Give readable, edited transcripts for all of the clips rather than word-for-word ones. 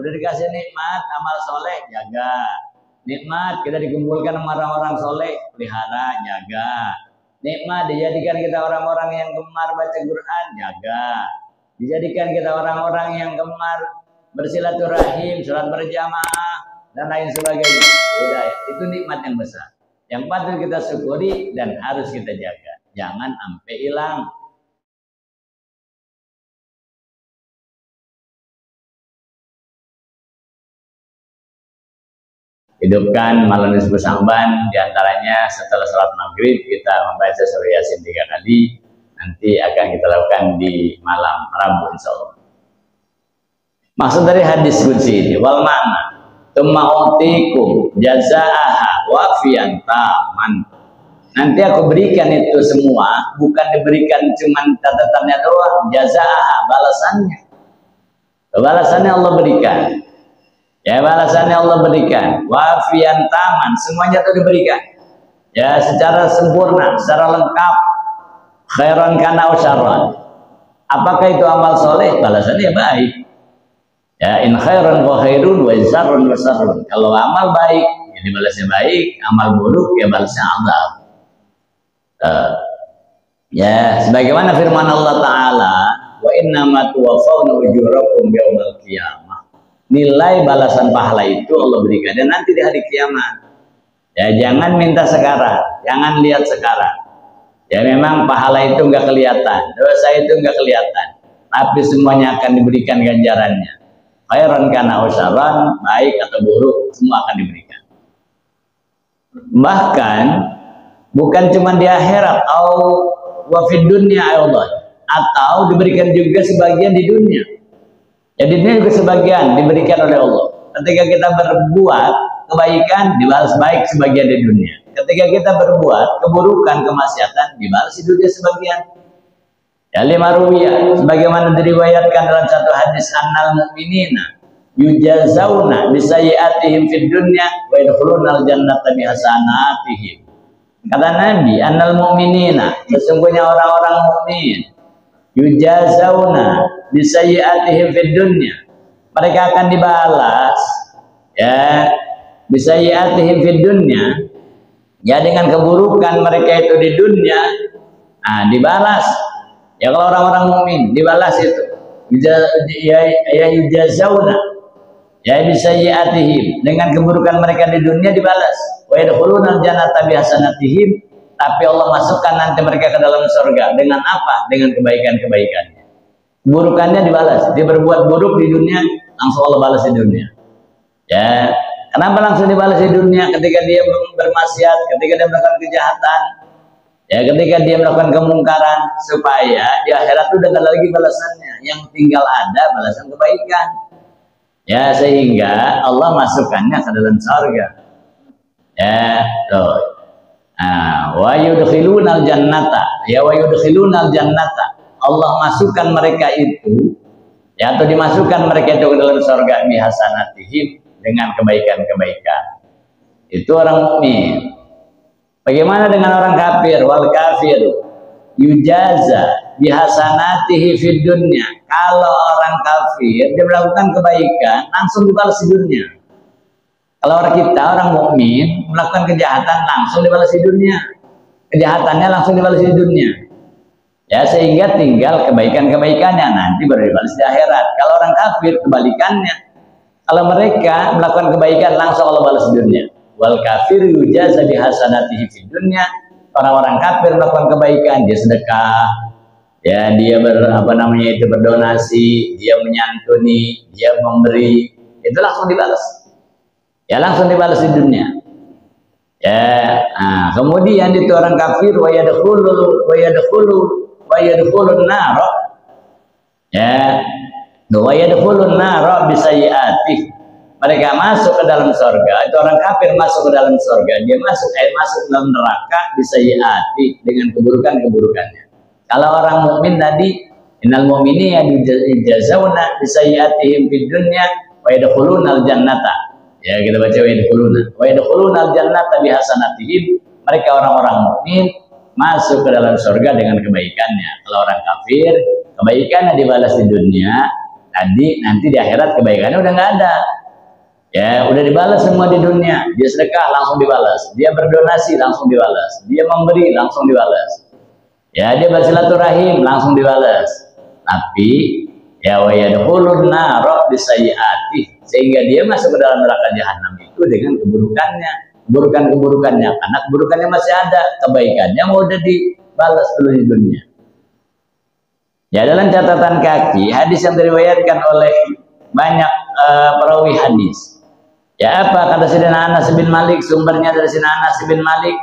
Udah dikasih nikmat, amal soleh, jaga. Nikmat kita dikumpulkan sama orang-orang soleh, pelihara, jaga. Nikmat dijadikan kita orang-orang yang gemar baca Quran, jaga. Dijadikan kita orang-orang yang gemar bersilaturahim, sholat berjamaah, dan lain sebagainya. Udah, itu nikmat yang besar, yang patut kita syukuri dan harus kita jaga. Jangan sampai hilang. Hidupkan malam nisfu Sya'ban, diantaranya setelah sholat maghrib kita membaca surah Yasin 3 kali. Nanti akan kita lakukan di malam Rabu insyaallah. Maksud dari hadis qudsi ini, wal ma'na tumma'utikum jazaaha wafiyan taman. Nanti aku berikan itu semua, bukan diberikan cuman catatannya doang, jazaaha, balasannya. Balasannya Allah berikan. Ya, balasannya Allah berikan. Wafiyan taman, semuanya itu diberikan. Ya, secara sempurna, secara lengkap. Khairan kana usyaran. Apakah itu amal soleh? Balasannya baik. Ya, in khairan wa khairun wa syarrun wa syarrun. Kalau amal baik, ya dibalasnya baik. Amal buruk, ya balasnya azab. Ya, sebagaimana firman Allah Ta'ala, wa innama tuwaffawna ujurakum yaumal qiyamah. Nilai balasan pahala itu Allah berikan dan nanti di hari kiamat. Ya, jangan minta sekarang, jangan lihat sekarang. Ya, memang pahala itu enggak kelihatan, dosa itu enggak kelihatan, tapi semuanya akan diberikan ganjarannya. Khairan kana usyaran, baik atau buruk, semua akan diberikan. Bahkan bukan cuma di akhirat, wa fid dunya atau diberikan juga sebagian di dunia. Jadi ini juga sebagian diberikan oleh Allah. Ketika kita berbuat kebaikan, dibalas baik sebagian di dunia. Ketika kita berbuat keburukan, kemaksiatan, dibalas di dunia sebagian. Ya, lima ruwiyah, sebagaimana diriwayatkan dalam satu hadis, annal mu'minina yujazauna bisayyi'atihim fid dunya wa yadkhulunal jannata bihasanatihim. Kata Nabi, annal mu'minina, sesungguhnya orang-orang mukmin, yujazauna bisayyi'atihim fid dunya, mereka akan dibalas ya bisayyi'atihim fid dunya, ya dengan keburukan mereka itu di dunia, nah dibalas ya. Kalau orang-orang mukmin dibalas itu ya yujazauna ya bisayyi'atihim, dengan keburukan mereka di dunia dibalas. Wa yadkhulunal jannata bihasanatihim, tapi Allah masukkan nanti mereka ke dalam surga dengan apa? Dengan kebaikan-kebaikannya. Burukannya dibalas. Dia berbuat buruk di dunia, langsung Allah balas di dunia. Ya, kenapa langsung dibalas di dunia? Ketika dia bermaksiat, ketika dia melakukan kejahatan, ya, ketika dia melakukan kemungkaran, supaya di akhirat itu tidak lagi balasannya, yang tinggal ada balasan kebaikan. Ya, sehingga Allah masukkannya ke dalam surga. Ya, tuh. Wa yudkhilunal jannata, ya wa yudkhilunal jannata, Allah masukkan mereka itu, ya, atau dimasukkan mereka itu ke dalam surga bihasanatihim, dengan kebaikan-kebaikan. Itu orang mukmin. Bagaimana dengan orang kafir? Wal kafiru yujaza bihasanatihi fid dunya. Kalau orang kafir dia melakukan kebaikan, langsung dibalas di dunia. Kalau orang kita, orang mukmin melakukan kejahatan, langsung dibalas di dunia. Kejahatannya langsung dibalas di dunia. Ya, sehingga tinggal kebaikan-kebaikannya nanti baru dibalas di akhirat. Kalau orang kafir kebalikannya. Kalau mereka melakukan kebaikan, langsung Allah balas di dunia. Wal kafir yujaza bihasanatihi fid dunya. Orang-orang kafir melakukan kebaikan, dia sedekah, ya, dia berdonasi, dia menyantuni, dia memberi, itu langsung dibalas. Ya, langsung dibalas di dunia. Ya, nah, kemudian itu orang kafir wa yadkhulun nar. Ya, wa yadkhulun nar bisayyi'atih. Mereka masuk ke dalam surga. Itu orang kafir masuk ke dalam surga. Dia masuk ke dalam neraka bisayyi'atih, dengan keburukan-keburukannya. Kalau orang mukmin tadi, innal mu'minina yujazawna bisayyi'atihim fid dunya wa yadkhulunal jannata. Ya, kita baca wa yadkhulunal jannata bihasanatihim. Mereka orang-orang mukmin masuk ke dalam surga dengan kebaikannya. Kalau orang kafir, kebaikannya dibalas di dunia, nanti di akhirat kebaikannya udah nggak ada. Ya, udah dibalas semua di dunia. Dia sedekah langsung dibalas. Dia berdonasi langsung dibalas. Dia memberi langsung dibalas. Ya, dia bersilaturahim langsung dibalas. Tapi ya wa yadkhulun nar bisayyiati, sehingga dia masuk ke dalam neraka jahanam itu dengan keburukannya, karena keburukannya masih ada, kebaikannya mau udah dibalas dulu di dunia. Ya, dalam catatan kaki hadis yang diriwayatkan oleh banyak perawi hadis. Ya, apa kata Sayyidina Anas bin Malik, sumbernya dari Sayyidina Anas bin Malik.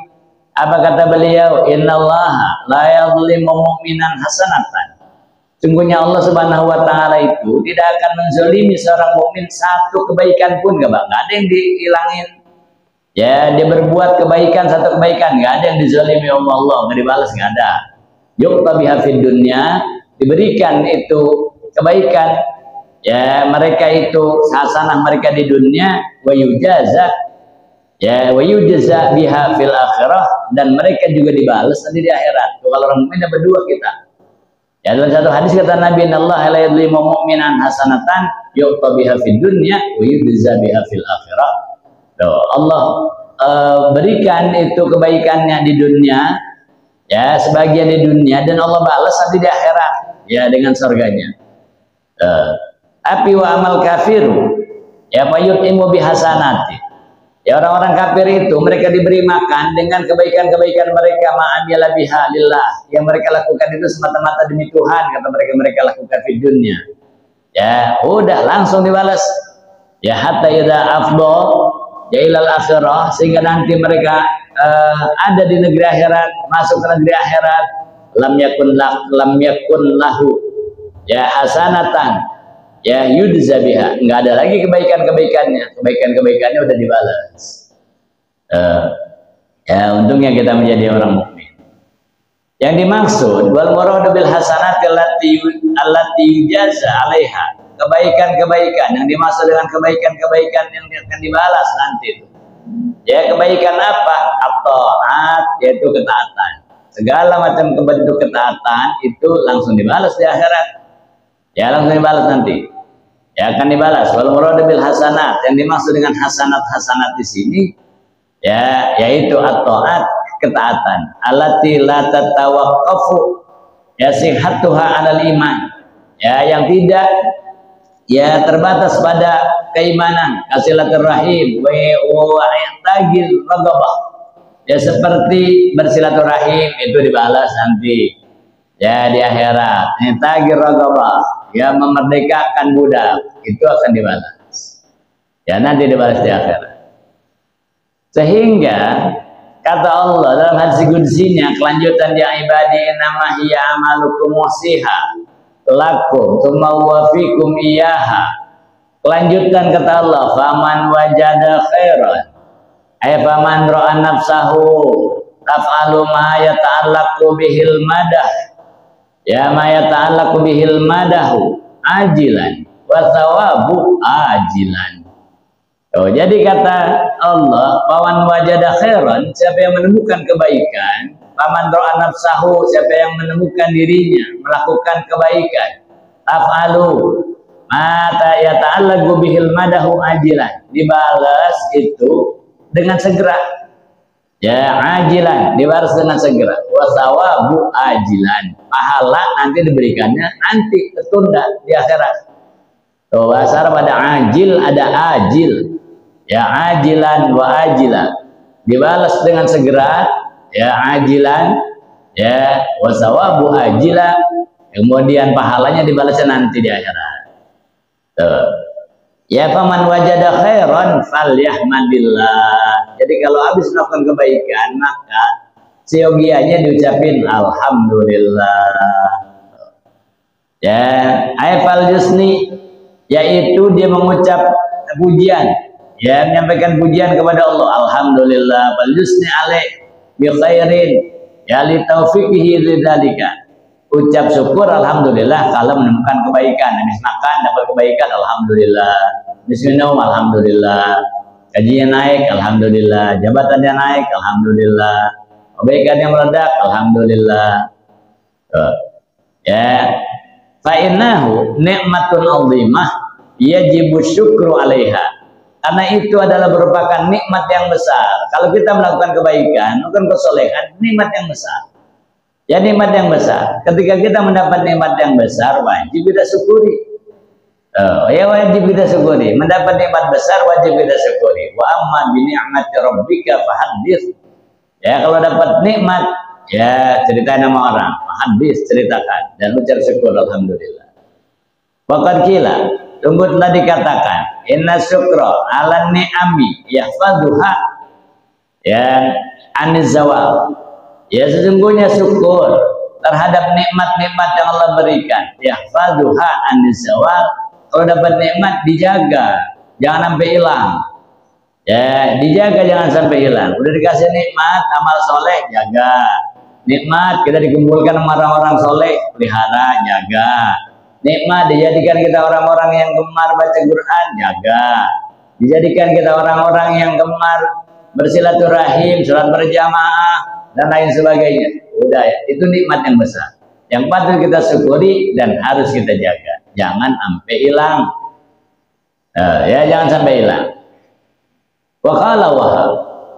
Apa kata beliau? Innallaha la yadhlimu mu'minan hasanatan. Sungguhnya Allah Subhanahu wa taala itu tidak akan menzalimi seorang mukmin satu kebaikan pun, enggak ada yang dihilangin. Ya, dia berbuat kebaikan, satu kebaikan, enggak ada yang dizalimi oleh Allah, enggak dibalas, enggak ada. Yuqta biha fid dunya, diberikan itu kebaikan. Ya, mereka itu hasanah mereka di dunia, wa yujza biha fil akhirah, dan mereka juga dibalas nanti di akhirat. Kalau orang mukmin berdua kita. Ya, dalam satu hadis kata Nabi, innallaha la yadhlimu mu'minan hasanatan yu'ta biha fid dunya wa yujza biha fil akhirah. Allah berikan itu kebaikannya di dunia, ya, sebagian di dunia, dan Allah balas nanti di akhirat, ya, dengan surganya. Api wa amal kafiru ya fayutimu bihasanati, ya, orang-orang kafir itu mereka diberi makan dengan kebaikan-kebaikan mereka, ma'amila biha lillah, yang mereka lakukan itu semata-mata demi Tuhan, kata mereka lakukan di dunia. Ya, udah langsung dibalas. Ya, hatta idza afdha ya ilal akhirah, sehingga nanti mereka ada di negeri akhirat, masuk ke negeri akhirat, lam yakun lahu ya hasanatan ya yudza biha, enggak ada lagi kebaikan-kebaikannya udah dibalas. Ya, untungnya kita menjadi orang mukmin. Yang dimaksud wal muradu bil hasanati allati yujaza 'alaiha, kebaikan-kebaikan yang dimaksud dengan kebaikan-kebaikan yang akan dibalas nanti itu. Ya, kebaikan apa? At-ta'at, yaitu ketaatan. Segala macam bentuk ketaatan itu langsung dibalas di akhirat. Ya, langsung dibalas nanti. Ya, akan dibalas. Wal muradu bil hasanat, yang dimaksud dengan hasanat di sini ya yaitu at-ta'at, ketaatan. Allati la tatawaqqafu ya sihhatuha 'alal iman. Ya, yang tidak ya terbatas pada keimanan, kasilaturrahim wa tagil ragabah. Ya, seperti bersilaturahim itu dibalas nanti. Ya, di akhirat. Tagil ragabah, ya, memerdekakan budak, itu akan dibalas. Ya, nanti dibalas di akhirat. Sehingga kata Allah dalam hadis qudsinya, kelanjutan ya ibadi innama hiya amalukum wasiha lakum tsumma wafikum iyaha. Kelanjutan kata Allah, faman wajada khairan ay faman ra'a nafsahu taf'alu ma yata'allaqu bihil madah ya ma yata'allaqu bihil madahu ajilan wa thawabu ajilan. Jadi kata Allah, faman wajada khairan, siapa yang menemukan kebaikan, faman ra'a nafsahu, siapa yang menemukan dirinya melakukan kebaikan, taf'alu mata yata'allaqu bihil madahu ajilan, dibalas itu dengan segera. Ya, ajilan, dibalas dengan segera. Wasawabu ajilan, pahala nanti diberikannya nanti, tertunda di akhirat. Tuh, bahasa Arab ada ajil, ada ajil. Ya, ajilan wa ajilan, dibalas dengan segera. Ya, ajilan, ya, wasawabu ajilan, kemudian pahalanya dibalasnya nanti di akhirat. Tuh. Ya, faman wajada khairan falyahmadillah. Jadi kalau habis melakukan kebaikan, maka seyogianya diucapin alhamdulillah. Ya, aifal yusni, yaitu dia mengucap pujian, ya, menyampaikan pujian kepada Allah. Alhamdulillah wal yusni alaih bi khairin ya li taufiqihi lidzalika. Ucap syukur alhamdulillah kalau menemukan kebaikan. Habis makan dapat kebaikan, alhamdulillah. Habis minum, alhamdulillah. Gajinya naik, alhamdulillah. Jabatannya naik, alhamdulillah. Kebaikan yang meledak, alhamdulillah. Ya, fa innahu ni'matun 'azimah yajibu syukru 'alaiha. Karena itu adalah merupakan nikmat yang besar. Kalau kita melakukan kebaikan, melakukan kesolehan, nikmat yang besar. Ya, nikmat yang besar. Ketika kita mendapat nikmat yang besar, wajib kita syukuri. Ya, wajib kita syukuri. Mendapat nikmat besar, wajib kita syukuri. Wa amma bi ni'mati rabbika fahaddits. Ya, kalau dapat nikmat, ya ceritain sama orang. Fahaddits, ceritakan. Dan ucap syukur, alhamdulillah. Waqad qila, tunggu telah dikatakan, inna syukra ala ni'ami yahfaduha ya anizawal. Ya, sesungguhnya syukur terhadap nikmat-nikmat yang Allah berikan, yahfaduha anizawal. Kalau dapat nikmat dijaga, jangan sampai hilang. Ya, dijaga jangan sampai hilang. Udah dikasih nikmat, amal soleh, jaga. Nikmat kita dikumpulkan sama orang-orang soleh, pelihara, jaga. Nikmat dijadikan kita orang-orang yang gemar baca Quran, jaga. Dijadikan kita orang-orang yang gemar bersilaturahim, sholat berjamaah, dan lain sebagainya. Udah ya, itu nikmat yang besar yang patut kita syukuri dan harus kita jaga. Jangan sampai hilang. Ya, jangan sampai hilang. Wa qala Wahab,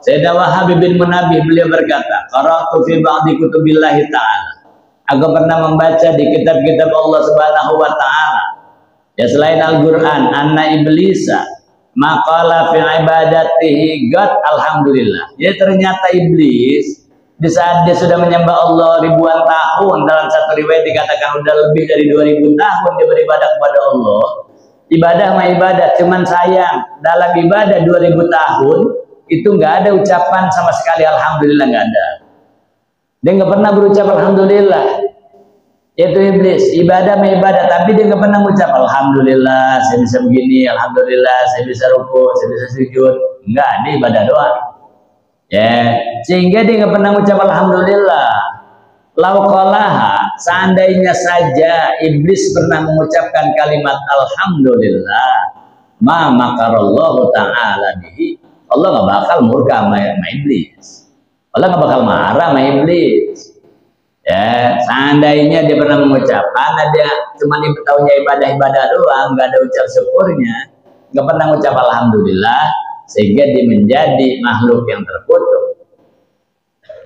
Sayyidina Wahab bin Munabih beliau berkata, qara'tu fi ba'di kutubillahi ta'ala. Aku pernah membaca di kitab-kitab Allah Subhanahu wa taala. Ya, selain Al-Qur'an, anna iblisa maqala fi ibadatihi qad alhamdulillah. Ya, ternyata iblis di saat dia sudah menyembah Allah ribuan tahun, dalam satu riwayat dikatakan sudah lebih dari 2000 tahun dia beribadah kepada Allah. Ibadah mah ibadah, cuman sayang dalam ibadah 2000 tahun itu nggak ada ucapan sama sekali alhamdulillah, nggak ada. Dia nggak pernah berucap alhamdulillah. Itu iblis, ibadah mah ibadah, tapi dia nggak pernah mengucap alhamdulillah saya bisa begini, alhamdulillah saya bisa ruku, saya bisa sujud. Enggak, dia ibadah doang. Ya, sehingga dia nggak pernah mengucap alhamdulillah. Lauqalaha, seandainya saja iblis pernah mengucapkan kalimat alhamdulillah, ma makarallahu ta'ala bihi, Allah nggak bakal murka sama iblis. Allah nggak bakal marah sama iblis. Ya, seandainya dia pernah mengucap, karena dia cuma tahunya ibadah-ibadah doang, nggak ada ucap syukurnya, nggak pernah mengucap alhamdulillah, sehingga dia menjadi makhluk yang terkutuk.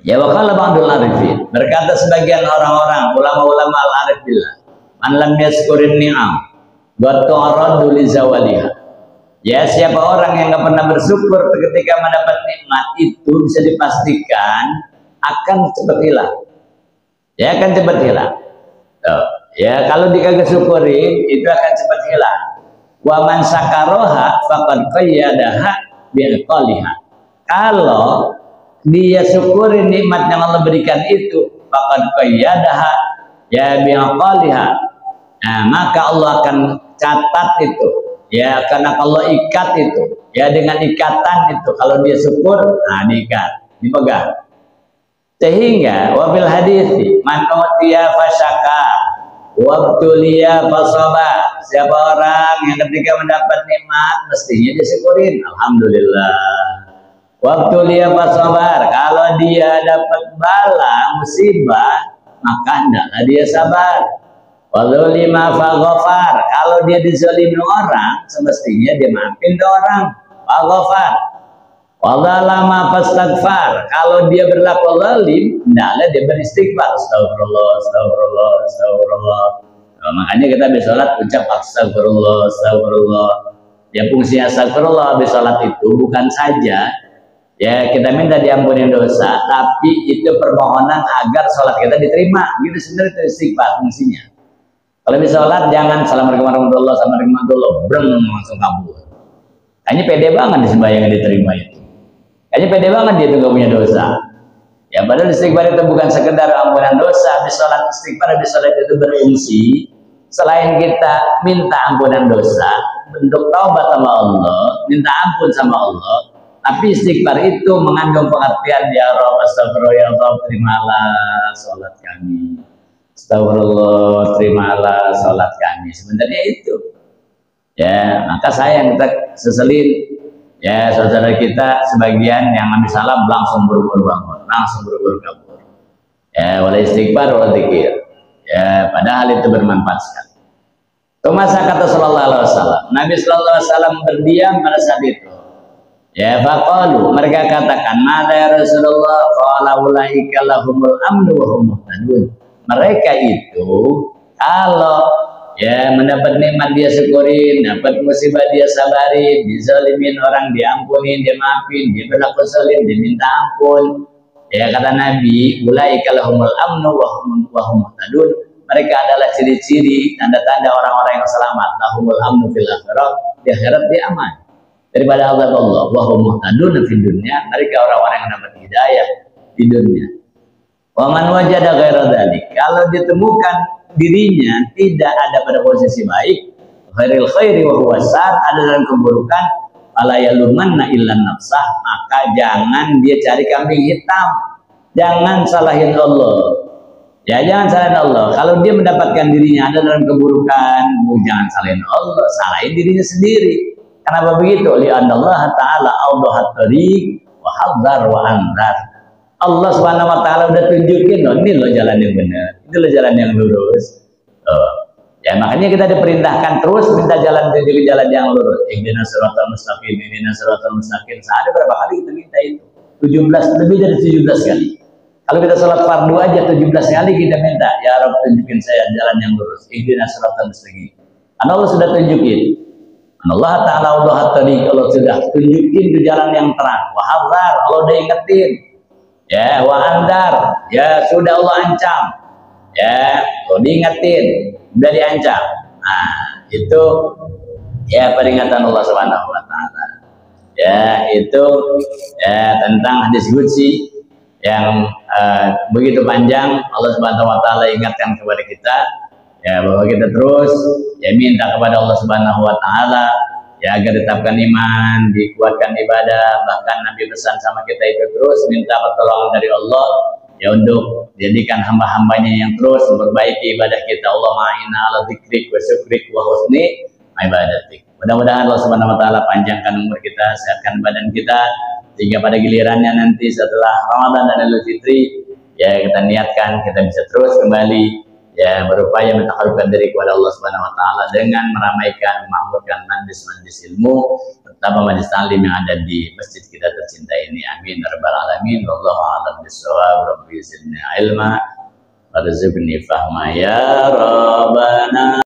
Ya, waqala ba'dul arifin, berkata sebagian orang-orang ulama-ulama al-arif billah, man lam yaskurin ni'am wa tu'aradu li zawaliha. Ya, siapa orang yang nggak pernah bersyukur ketika mendapat nikmat, itu bisa dipastikan akan cepat hilang. Ya, akan cepat hilang. Ya, kalau dikagak syukurin itu akan cepat hilang. Wa man sakaroha faqad qayyadaha bi'qaliha. Kalau dia syukurin nikmat yang Allah berikan itu, faqad qayyadaha ya bi'qaliha. Nah, maka Allah akan catat itu. Ya, karena Allah ikat itu. Ya, dengan ikatan itu. Kalau dia syukur, nah diikat, dipegang. Sehingga wabil hadithi man utiya fasyakar wabtuliya fasabar. Siapa orang yang ketika mendapat nikmat mestinya disyukurin, alhamdulillah. Wabtuliya fasabar, kalau dia dapat bala musibah maka hendaklah dia sabar. Wadzulima faghfar, kalau dia dizalimi orang semestinya dia maafin ke orang, faghfar. Wadzalama fastaghfar, kalau dia berlaku zalim, hendaklah dia beristighfar, astagfirullah, astagfirullah, astagfirullah. Nah, makanya kita habis sholat ucap astagfirullah, astagfirullah. Ya, fungsi astagfirullah habis sholat itu bukan saja ya kita minta diampuni dosa, tapi itu permohonan agar sholat kita diterima. Gitu sebenarnya itu istighfar fungsinya. Kalau habis sholat jangan assalamualaikum warahmatullahi wabarakatuh, assalamualaikum warahmatullahi wabarakatuh, langsung kabur. Kayaknya pede banget di sembahyang yang diterima itu. Kayaknya pede banget dia tuh gak punya dosa. Ya, padahal istighfar itu bukan sekedar ampunan dosa. Habis sholat istighfar, habis sholat itu berfungsi. Selain kita minta ampunan dosa, bentuk taubat sama Allah, minta ampun sama Allah, tapi istighfar itu mengandung pengertian, ya Rabb, astagfirullah, ya Rabb, terimalah sholat kami. Astagfirullah, terimalah sholat kami. Sebenarnya itu. Ya, maka saya yang kita seselin, ya saudara kita sebagian yang habis salam langsung buru-buru bangun, langsung buru-buru kabur. Ya, wala istighfar wala dzikir. Ya, padahal itu bermanfaat sekali. Masa kata sallallahu alaihi wasallam, Nabi sallallahu alaihi wasallam berdiam pada saat itu. Ya, faqalu, mereka katakan, "Mada ya Rasulullah?" Qala ulaika lahumul amnu wa hum muhtadun. Mereka itu kalau ya mendapat nikmat dia syukurin, dapat musibah dia sabarin, dizalimin orang diampunin, dia maafin, dia berlaku salim, dia minta ampun. Ya kata Nabi, ulaika lahumul amnu wa hum muhtadun. Mereka adalah ciri-ciri tanda-tanda orang-orang yang selamat. Lahumul amnu fil akhirah, di akhirat dia aman daripada azab Allah. Wa hum muhtadun fid dunya, mereka orang-orang yang dapat hidayah di dunia. Wa man wajada ghaira dzalik, kalau ditemukan dirinya tidak ada pada posisi baik, khairil khairi wa huwa sar, ada dalam keburukan, fala yalumanna illa nafsah, maka jangan dia cari kambing hitam. Jangan salahin Allah. Ya jangan salahin Allah. Kalau dia mendapatkan dirinya ada dalam keburukan, jangan salahin Allah, salahin dirinya sendiri. Kenapa begitu? Li'anna Allah Ta'ala awdahat tariq wa hadzar wa anzar. Allah Subhanahu wa taala udah tunjukin loh, ini loh jalan yang benar, ini loh jalan yang lurus. Ya makanya kita diperintahkan terus minta jalan, tunjukin jalan yang lurus. Ihdinas siratal mustaqim, ihdinas siratal mustaqim. Sehari berapa kali kita minta itu? 17, lebih dari 17 kali. Kalau kita sholat fardu aja 17 kali kita minta, ya Rabb tunjukin saya jalan yang lurus. Ihdinas siratal mustaqim. Allah sudah tunjukin. Allah Ta'ala udah tadi kalau sudah tunjukin di jalan yang terang. Wa hadzar, Allah udah ingetin. Ya, wa andar, ya sudah Allah ancam. Ya, Allah diingetin, udah diancam. Nah, itu ya peringatan Allah Subhanahu wa taala. Ya, itu ya tentang hadis qudsi yang begitu panjang. Allah Subhanahu wa taala ingatkan kepada kita ya bahwa kita terus ya minta kepada Allah Subhanahu wa taala ya agar tetapkan iman, dikuatkan ibadah. Bahkan Nabi pesan sama kita itu terus minta pertolongan dari Allah ya untuk jadikan hamba-hambanya yang terus memperbaiki ibadah kita. Allah ma'ina ala dzikrik wa syukrik wa husni ibadatik. Mudah-mudahan Allah Subhanahu wa taala panjangkan umur kita, sehatkan badan kita, sehingga pada gilirannya nanti setelah Ramadan dan Idul Fitri ya kita niatkan kita bisa terus kembali ya berupaya mentakarubkan diri kepada Allah Subhanahu wa taala dengan meramaikan, memakmurkan majlis-majlis ilmu, terutama majlis taklim yang ada di masjid kita tercinta ini. Amin ya rabbal alamin. Wallahu a'lam bishawab. Rabbi zidni ilma warzuqni fahma ya rabbana.